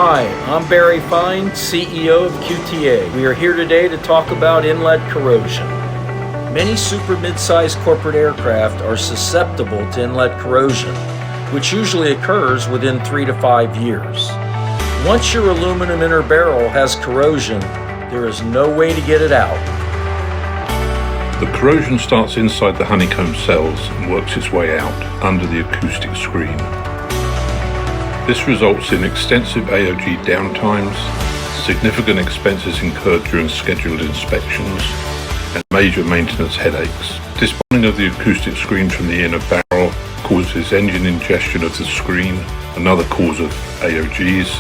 Hi, I'm Barry Fine, CEO of QTA. We are here today to talk about inlet corrosion. Many super mid-sized corporate aircraft are susceptible to inlet corrosion, which usually occurs within 3 to 5 years. Once your aluminum inner barrel has corrosion, there is no way to get it out. The corrosion starts inside the honeycomb cells and works its way out under the acoustic screen. This results in extensive AOG downtimes, significant expenses incurred during scheduled inspections, and major maintenance headaches. Disbonding of the acoustic screen from the inner barrel causes engine ingestion of the screen, another cause of AOGs,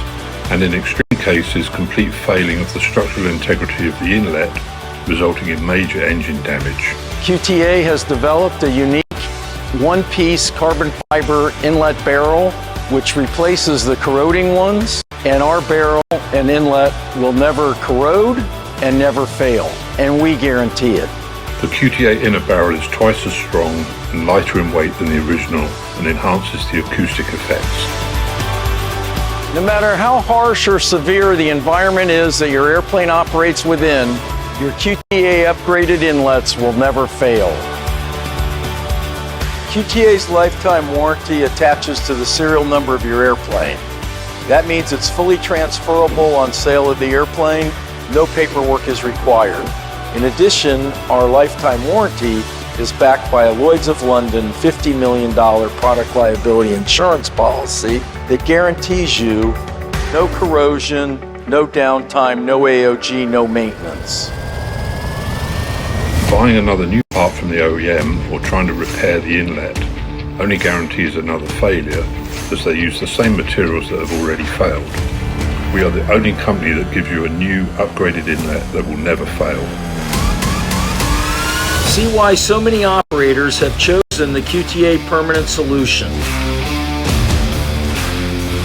and in extreme cases, complete failing of the structural integrity of the inlet, resulting in major engine damage. QTA has developed a unique one-piece carbon fiber inlet barrel which replaces the corroding ones, and our barrel and inlet will never corrode and never fail, and we guarantee it. The QTA inner barrel is twice as strong and lighter in weight than the original and enhances the acoustic effects. No matter how harsh or severe the environment is that your airplane operates within, your QTA upgraded inlets will never fail. QTA's lifetime warranty attaches to the serial number of your airplane. That means it's fully transferable on sale of the airplane. No paperwork is required. In addition, our lifetime warranty is backed by a Lloyd's of London $50 million product liability insurance policy that guarantees you no corrosion, no downtime, no AOG, no maintenance. Buying another new part from the OEM or trying to repair the inlet only guarantees another failure, as they use the same materials that have already failed. We are the only company that gives you a new upgraded inlet that will never fail. See why so many operators have chosen the QTA permanent solution.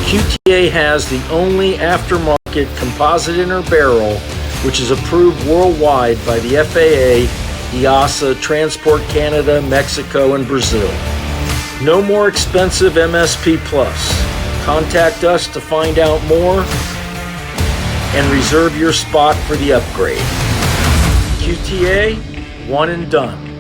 QTA has the only aftermarket composite inner barrel which is approved worldwide by the FAA, EASA, Transport Canada, Mexico, and Brazil. No more expensive MSP Plus. Contact us to find out more and reserve your spot for the upgrade. QTA, one and done.